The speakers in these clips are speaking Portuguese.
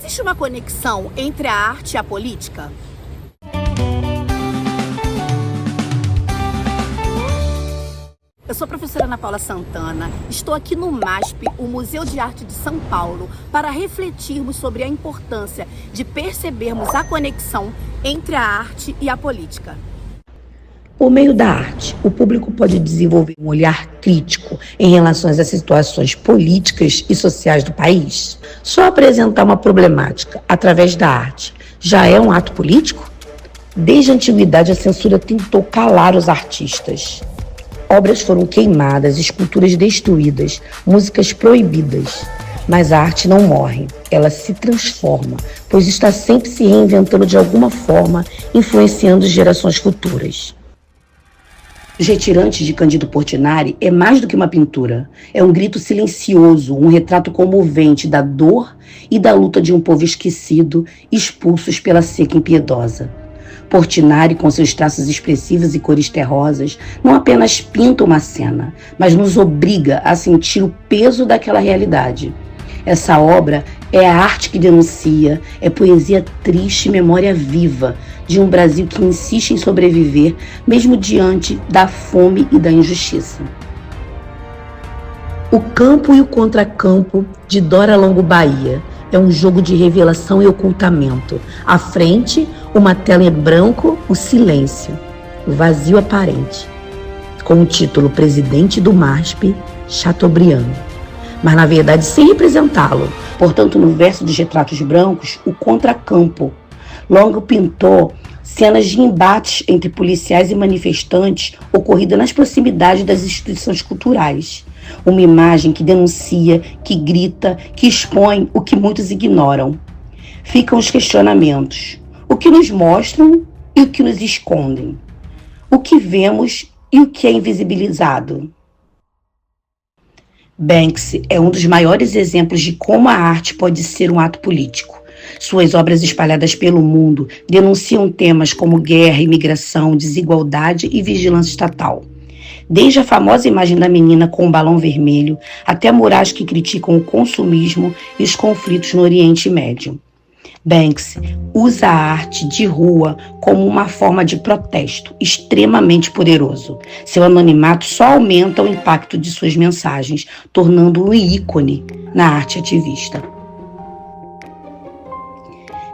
Existe uma conexão entre a arte e a política? Eu sou a professora Ana Paula Santana, estou aqui no MASP, o Museu de Arte de São Paulo, para refletirmos sobre a importância de percebermos a conexão entre a arte e a política. Por meio da arte, o público pode desenvolver um olhar crítico em relação às situações políticas e sociais do país. Só apresentar uma problemática através da arte já é um ato político? Desde a antiguidade, a censura tentou calar os artistas. Obras foram queimadas, esculturas destruídas, músicas proibidas. Mas a arte não morre, ela se transforma, pois está sempre se reinventando de alguma forma, influenciando gerações futuras. Os Retirantes de Cândido Portinari é mais do que uma pintura. É um grito silencioso, um retrato comovente da dor e da luta de um povo esquecido, expulsos pela seca impiedosa. Portinari, com seus traços expressivos e cores terrosas, não apenas pinta uma cena, mas nos obriga a sentir o peso daquela realidade. Essa obra é a arte que denuncia, é poesia triste e memória viva de um Brasil que insiste em sobreviver, mesmo diante da fome e da injustiça. O Campo e o Contracampo, de Dora Longo Bahia, é um jogo de revelação e ocultamento. À frente, uma tela em branco, o silêncio, o vazio aparente. Com o título Presidente do MASP, Chateaubriand. Mas na verdade sem representá-lo. Portanto, no verso dos retratos brancos, o contracampo. Longo pintou cenas de embates entre policiais e manifestantes ocorridas nas proximidades das instituições culturais. Uma imagem que denuncia, que grita, que expõe o que muitos ignoram. Ficam os questionamentos. O que nos mostram e o que nos escondem. O que vemos e o que é invisibilizado. Banksy é um dos maiores exemplos de como a arte pode ser um ato político. Suas obras espalhadas pelo mundo denunciam temas como guerra, imigração, desigualdade e vigilância estatal. Desde a famosa imagem da menina com o balão vermelho até murais que criticam o consumismo e os conflitos no Oriente Médio. Banksy usa a arte de rua como uma forma de protesto extremamente poderoso. Seu anonimato só aumenta o impacto de suas mensagens, tornando-o um ícone na arte ativista.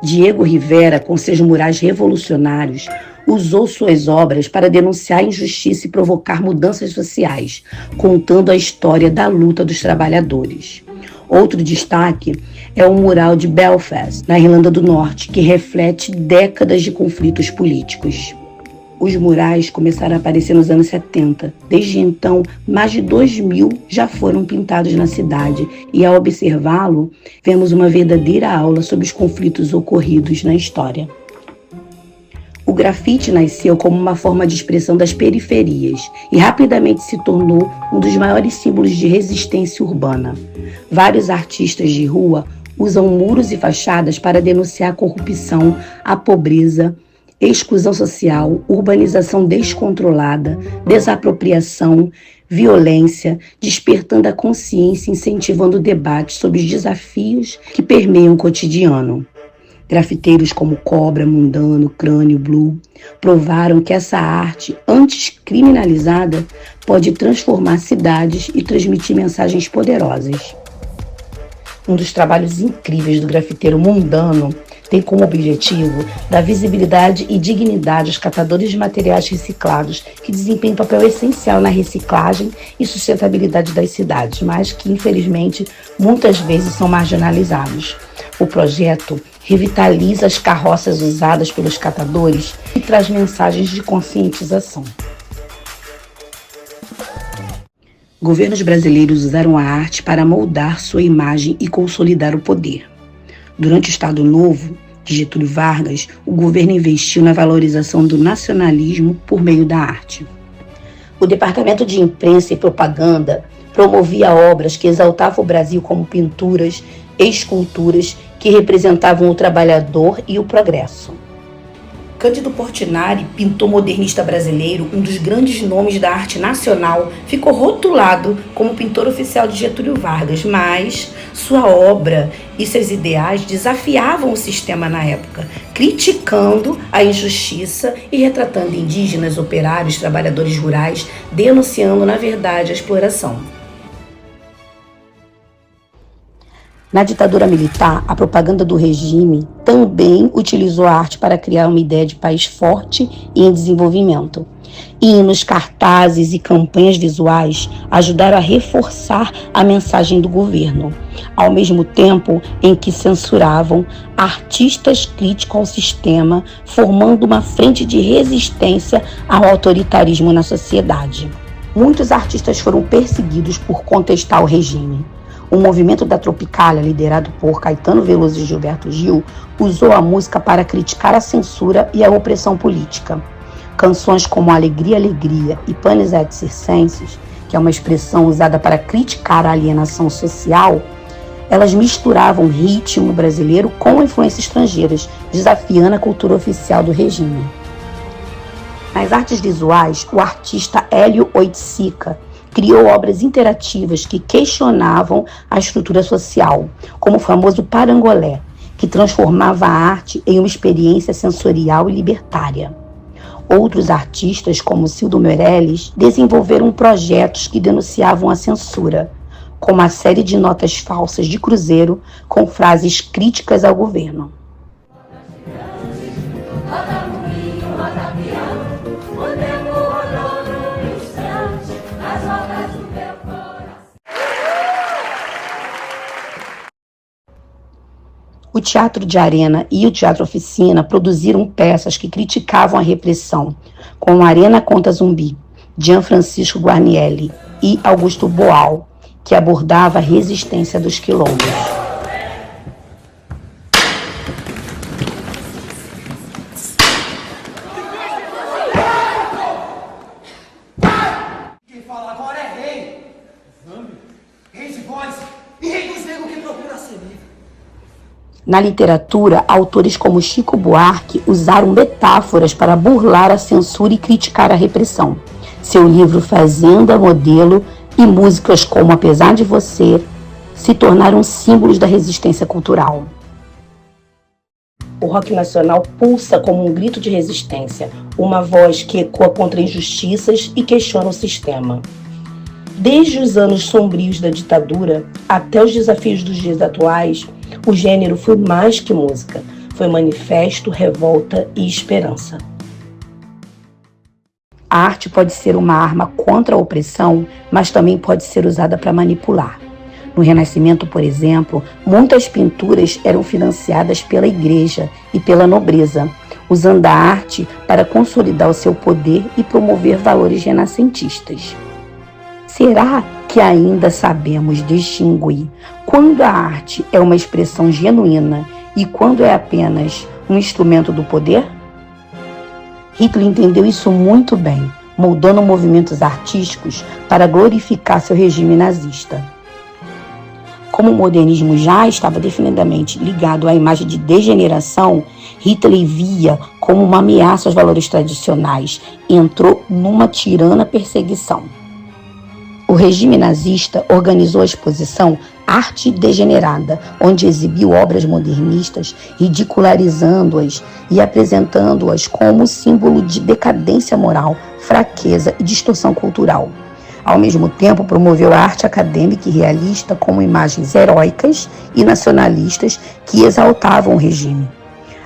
Diego Rivera, com seus murais revolucionários, usou suas obras para denunciar a injustiça e provocar mudanças sociais, contando a história da luta dos trabalhadores. Outro destaque é o mural de Belfast, na Irlanda do Norte, que reflete décadas de conflitos políticos. Os murais começaram a aparecer nos anos 70. Desde então, mais de 2.000 já foram pintados na cidade e, ao observá-lo, vemos uma verdadeira aula sobre os conflitos ocorridos na história. O grafite nasceu como uma forma de expressão das periferias e rapidamente se tornou um dos maiores símbolos de resistência urbana. Vários artistas de rua usam muros e fachadas para denunciar a corrupção, a pobreza, exclusão social, urbanização descontrolada, desapropriação, violência, despertando a consciência e incentivando o debate sobre os desafios que permeiam o cotidiano. Grafiteiros como Cobra, Mundano, Crânio, Blue provaram que essa arte, antes criminalizada, pode transformar cidades e transmitir mensagens poderosas. Um dos trabalhos incríveis do grafiteiro Mundano tem como objetivo dar visibilidade e dignidade aos catadores de materiais reciclados, que desempenham um papel essencial na reciclagem e sustentabilidade das cidades, mas que, infelizmente, muitas vezes são marginalizados. O projeto revitaliza as carroças usadas pelos catadores e traz mensagens de conscientização. Governos brasileiros usaram a arte para moldar sua imagem e consolidar o poder. Durante o Estado Novo, de Getúlio Vargas, o governo investiu na valorização do nacionalismo por meio da arte. O Departamento de Imprensa e Propaganda promovia obras que exaltavam o Brasil como pinturas e esculturas que representavam o trabalhador e o progresso. Cândido Portinari, pintor modernista brasileiro, um dos grandes nomes da arte nacional, ficou rotulado como pintor oficial de Getúlio Vargas, mas sua obra e seus ideais desafiavam o sistema na época, criticando a injustiça e retratando indígenas, operários, trabalhadores rurais, denunciando, na verdade, a exploração. Na ditadura militar, a propaganda do regime também utilizou a arte para criar uma ideia de país forte e em desenvolvimento. Hinos, cartazes e campanhas visuais ajudaram a reforçar a mensagem do governo, ao mesmo tempo em que censuravam artistas críticos ao sistema, formando uma frente de resistência ao autoritarismo na sociedade. Muitos artistas foram perseguidos por contestar o regime. O movimento da Tropicália, liderado por Caetano Veloso e Gilberto Gil, usou a música para criticar a censura e a opressão política. Canções como Alegria, Alegria e Panis et Circenses, que é uma expressão usada para criticar a alienação social, elas misturavam ritmo brasileiro com influências estrangeiras, desafiando a cultura oficial do regime. Nas artes visuais, o artista Hélio Oiticica criou obras interativas que questionavam a estrutura social, como o famoso Parangolé, que transformava a arte em uma experiência sensorial e libertária. Outros artistas, como Cildo Meirelles, desenvolveram projetos que denunciavam a censura, como a série de notas falsas de cruzeiro com frases críticas ao governo. O Teatro de Arena e o Teatro Oficina produziram peças que criticavam a repressão, como Arena contra Zumbi, Gianfrancisco Guarnieri e Augusto Boal, que abordava a resistência dos quilombos. Quem fala agora é rei. Rei de voz e rei dos negros que procura ser livre. Na literatura, autores como Chico Buarque usaram metáforas para burlar a censura e criticar a repressão. Seu livro Fazenda Modelo e músicas como Apesar de Você se tornaram símbolos da resistência cultural. O rock nacional pulsa como um grito de resistência, uma voz que ecoa contra injustiças e questiona o sistema. Desde os anos sombrios da ditadura até os desafios dos dias atuais, o gênero foi mais que música, foi manifesto, revolta e esperança. A arte pode ser uma arma contra a opressão, mas também pode ser usada para manipular. No Renascimento, por exemplo, muitas pinturas eram financiadas pela igreja e pela nobreza, usando a arte para consolidar o seu poder e promover valores renascentistas. Será que ainda sabemos distinguir quando a arte é uma expressão genuína e quando é apenas um instrumento do poder? Hitler entendeu isso muito bem, moldando movimentos artísticos para glorificar seu regime nazista. Como o modernismo já estava definitivamente ligado à imagem de degeneração, Hitler via como uma ameaça aos valores tradicionais e entrou numa tirana perseguição. O regime nazista organizou a exposição Arte Degenerada, onde exibiu obras modernistas, ridicularizando-as e apresentando-as como símbolo de decadência moral, fraqueza e distorção cultural. Ao mesmo tempo, promoveu a arte acadêmica e realista como imagens heróicas e nacionalistas que exaltavam o regime.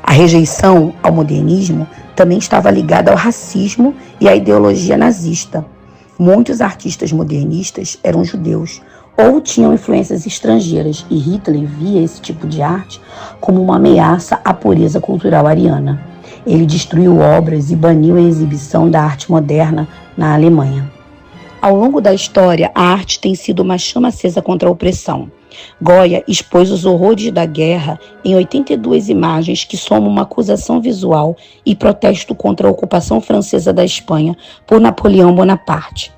A rejeição ao modernismo também estava ligada ao racismo e à ideologia nazista. Muitos artistas modernistas eram judeus ou tinham influências estrangeiras e Hitler via esse tipo de arte como uma ameaça à pureza cultural ariana. Ele destruiu obras e baniu a exibição da arte moderna na Alemanha. Ao longo da história, a arte tem sido uma chama acesa contra a opressão. Goya expôs os horrores da guerra em 82 imagens que somam uma acusação visual e protesto contra a ocupação francesa da Espanha por Napoleão Bonaparte.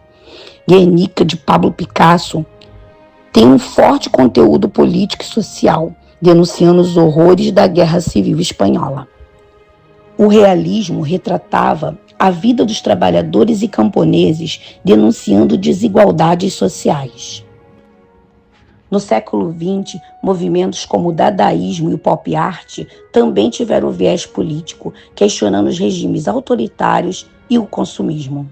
Guernica, de Pablo Picasso, tem um forte conteúdo político e social, denunciando os horrores da Guerra Civil Espanhola. O realismo retratava a vida dos trabalhadores e camponeses, denunciando desigualdades sociais. No século XX, movimentos como o dadaísmo e o pop art também tiveram viés político, questionando os regimes autoritários e o consumismo.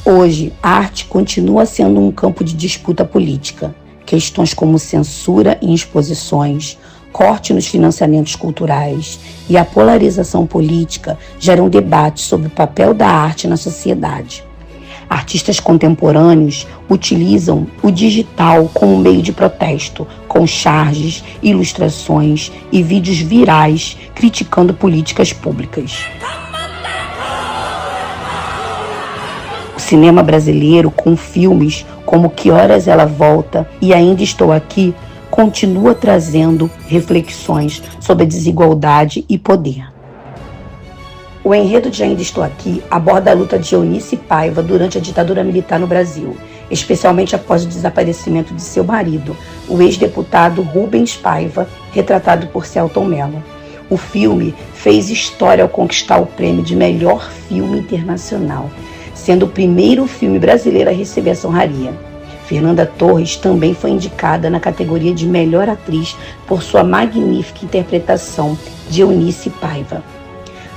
Hoje, a arte continua sendo um campo de disputa política. Questões como censura em exposições, corte nos financiamentos culturais e a polarização política geram debates sobre o papel da arte na sociedade. Artistas contemporâneos utilizam o digital como meio de protesto, com charges, ilustrações e vídeos virais criticando políticas públicas. O cinema brasileiro, com filmes como Que Horas Ela Volta e Ainda Estou Aqui, continua trazendo reflexões sobre a desigualdade e poder. O enredo de Ainda Estou Aqui aborda a luta de Eunice Paiva durante a ditadura militar no Brasil, especialmente após o desaparecimento de seu marido, o ex-deputado Rubens Paiva, retratado por Selton Mello. O filme fez história ao conquistar o prêmio de melhor filme internacional, sendo o primeiro filme brasileiro a receber essa honraria. Fernanda Torres também foi indicada na categoria de melhor atriz por sua magnífica interpretação de Eunice Paiva.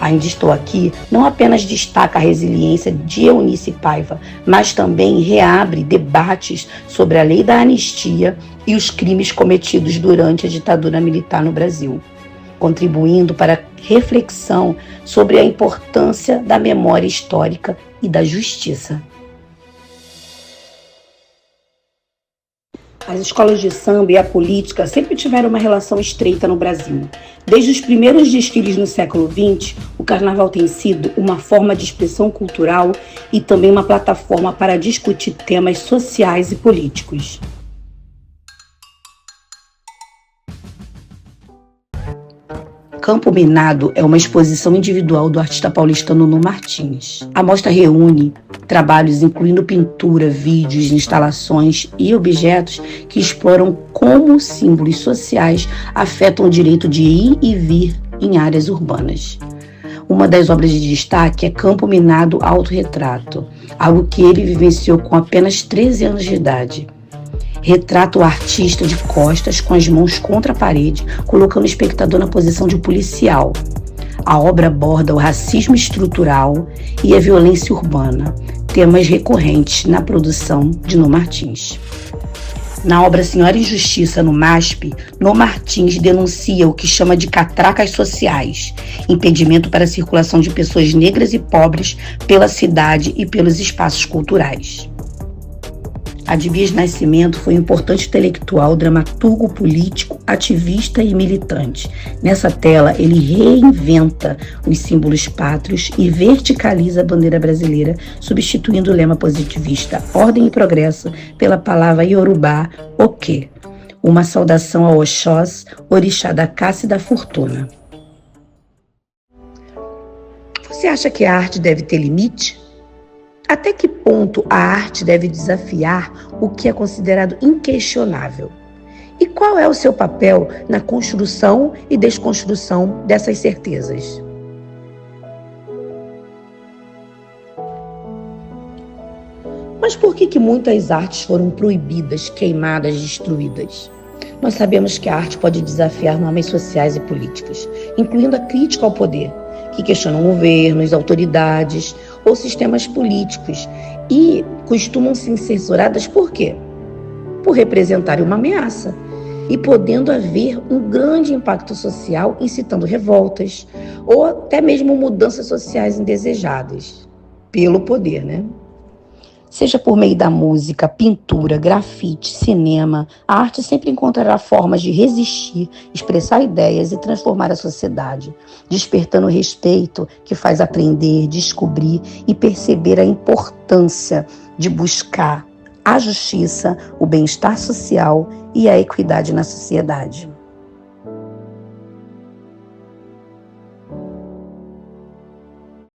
Ainda Estou Aqui não apenas destaca a resiliência de Eunice Paiva, mas também reabre debates sobre a lei da anistia e os crimes cometidos durante a ditadura militar no Brasil, contribuindo para a reflexão sobre a importância da memória histórica e da justiça. As escolas de samba e a política sempre tiveram uma relação estreita no Brasil. Desde os primeiros desfiles no século XX, o carnaval tem sido uma forma de expressão cultural e também uma plataforma para discutir temas sociais e políticos. Campo Minado é uma exposição individual do artista paulistano Nuno Martins. A mostra reúne trabalhos incluindo pintura, vídeos, instalações e objetos que exploram como símbolos sociais afetam o direito de ir e vir em áreas urbanas. Uma das obras de destaque é Campo Minado Autorretrato, algo que ele vivenciou com apenas 13 anos de idade. Retrata o artista de costas, com as mãos contra a parede, colocando o espectador na posição de policial. A obra aborda o racismo estrutural e a violência urbana, temas recorrentes na produção de Nuno Martins. Na obra Senhora Injustiça, no MASP, Nuno Martins denuncia o que chama de catracas sociais, impedimento para a circulação de pessoas negras e pobres pela cidade e pelos espaços culturais. Adibias Nascimento foi um importante intelectual, dramaturgo político, ativista e militante. Nessa tela, ele reinventa os símbolos pátrios e verticaliza a bandeira brasileira, substituindo o lema positivista Ordem e Progresso pela palavra Yorubá, Oke, uma saudação ao Oxós, orixá da caça e da fortuna. Você acha que a arte deve ter limite? Até que ponto a arte deve desafiar o que é considerado inquestionável? E qual é o seu papel na construção e desconstrução dessas certezas? Mas por que muitas artes foram proibidas, queimadas, destruídas? Nós sabemos que a arte pode desafiar normas sociais e políticas, incluindo a crítica ao poder, que questionam governos, autoridades ou sistemas políticos e costumam ser censuradas por quê? Por representarem uma ameaça e podendo haver um grande impacto social incitando revoltas ou até mesmo mudanças sociais indesejadas pelo poder, né? Seja por meio da música, pintura, grafite, cinema, a arte sempre encontrará formas de resistir, expressar ideias e transformar a sociedade, despertando o respeito que faz aprender, descobrir e perceber a importância de buscar a justiça, o bem-estar social e a equidade na sociedade.